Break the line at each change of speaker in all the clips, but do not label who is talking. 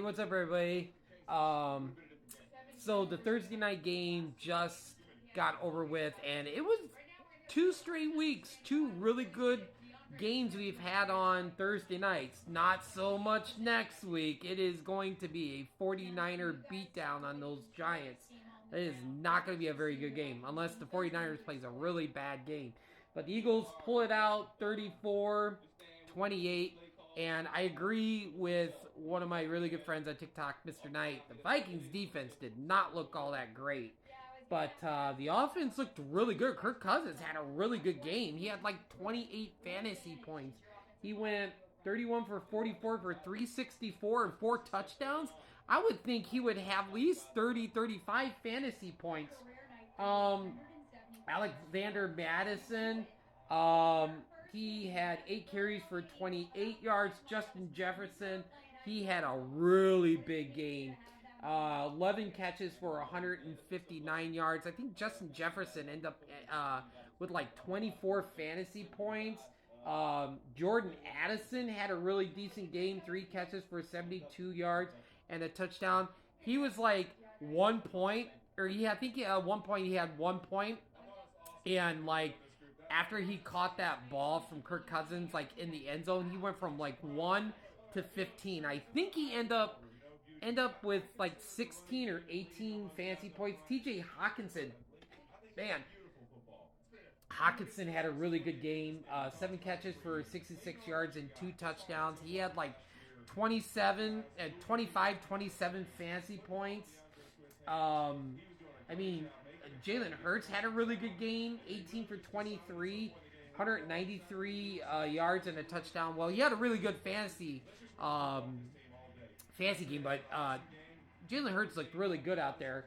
what's up, everybody? So the Thursday night game just got over with, and it was 2 straight weeks, two really good games we've had on Thursday nights. Not so much next week. It is going to be a 49er beatdown on those Giants. It is not going to be a very good game unless the 49ers plays a really bad game. But the Eagles pull it out 34-28. And I agree with one of my really good friends on TikTok, Mr. Knight. The Vikings defense did not look all that great. But the offense looked really good. Kirk Cousins had a really good game. He had like 28 fantasy points. He went 31 for 44 for 364 and 4 touchdowns. I would think he would have at least 30, 35 fantasy points. Alexander Madison, he had 8 carries for 28 yards. Justin Jefferson, he had a really big game. 11 catches for 159 yards. I think Justin Jefferson ended up with like 24 fantasy points. Jordan Addison had a really decent game. 3 catches for 72 yards and a touchdown. He was like 1 point, or I think at one point he had 1 point. And like after he caught that ball from Kirk Cousins, like in the end zone, he went from like 1 to 15. I think he end up with like 16 or 18 fantasy points. TJ Hawkinson, man, Hawkinson had a really good game. 7 catches for 66 yards and 2 touchdowns. He had like 27 fantasy points. Jalen Hurts had a really good game. 18 for 23, 193 yards and a touchdown. Well, he had a really good fantasy game, but Jalen Hurts looked really good out there.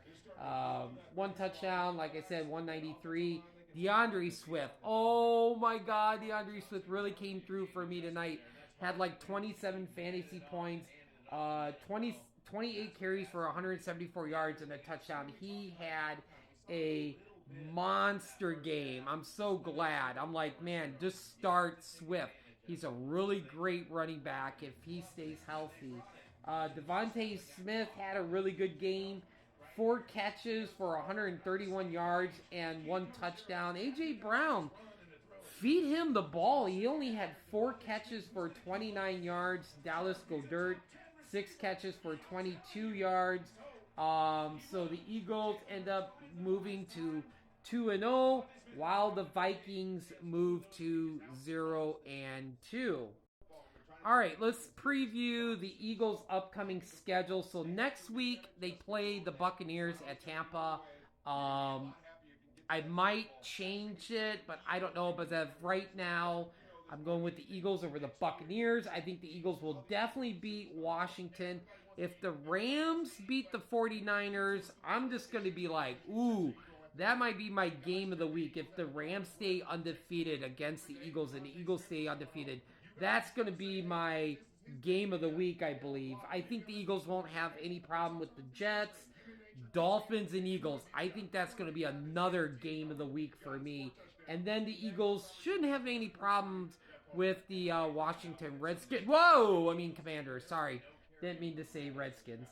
1 touchdown, like I said, 193. DeAndre Swift. Oh my God, DeAndre Swift really came through for me tonight. Had like 27 fantasy points, 28 carries for 174 yards and a touchdown. He had a monster game. I'm so glad. I'm like, man, just start Swift. He's a really great running back if he stays healthy. Devontae Smith had a really good game. 4 catches for 131 yards and 1 touchdown. A.J. Brown, feed him the ball. He only had 4 catches for 29 yards. Dallas Goedert, 6 catches for 22 yards. So the Eagles end up moving to 2-0, while the Vikings move to 0-2. All right, let's preview the Eagles' upcoming schedule. So next week, they play the Buccaneers at Tampa. I might change it, but I don't know. But as of right now, I'm going with the Eagles over the Buccaneers. I think the Eagles will definitely beat Washington. If the Rams beat the 49ers, I'm just going to be like, ooh, that might be my game of the week. If the Rams stay undefeated against the Eagles and the Eagles stay undefeated, that's going to be my game of the week, I believe. I think the Eagles won't have any problem with the Jets, Dolphins, and Eagles. I think that's going to be another game of the week for me. And then the Eagles shouldn't have any problems with the Washington Redskins. Commanders. Sorry. Didn't mean to say Redskins.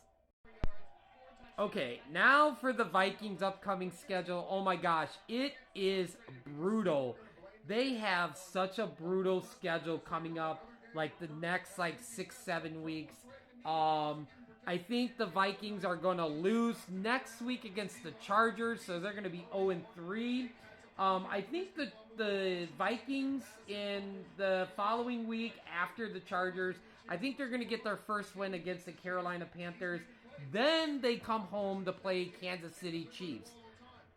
Okay, now for the Vikings' upcoming schedule. Oh my gosh, it is brutal. They have such a brutal schedule coming up, like the next 6-7 weeks. I think the Vikings are going to lose next week against the Chargers, so they're going to be 0-3. I think the Vikings in the following week after the Chargers, I think they're going to get their first win against the Carolina Panthers. Then they come home to play Kansas City Chiefs.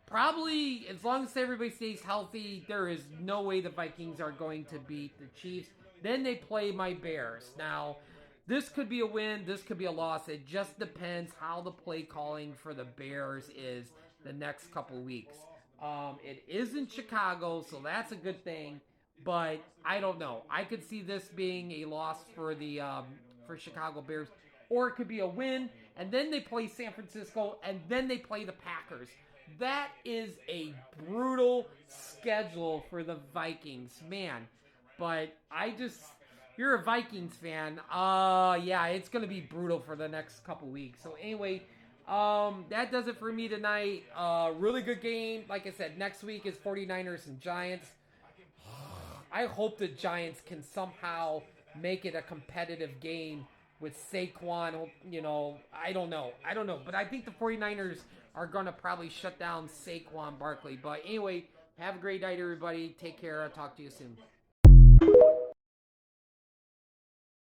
Probably, as long as everybody stays healthy, there is no way the Vikings are going to beat the Chiefs. Then they play my Bears. Now, this could be a win, this could be a loss. It just depends how the play calling for the Bears is the next couple weeks. It is in Chicago, so that's a good thing. But I don't know. I could see this being a loss for the for Chicago Bears, or it could be a win. And then they play San Francisco, and then they play the Packers. That is a brutal schedule for the Vikings, man. But you're a Vikings fan, yeah, it's going to be brutal for the next couple weeks. So anyway, that does it for me tonight. Really good game. Like I said, next week is 49ers and Giants. I hope the Giants can somehow make it a competitive game with Saquon. You know, I don't know. But I think the 49ers are going to probably shut down Saquon Barkley. But anyway, have a great night, everybody. Take care. I'll talk to you soon.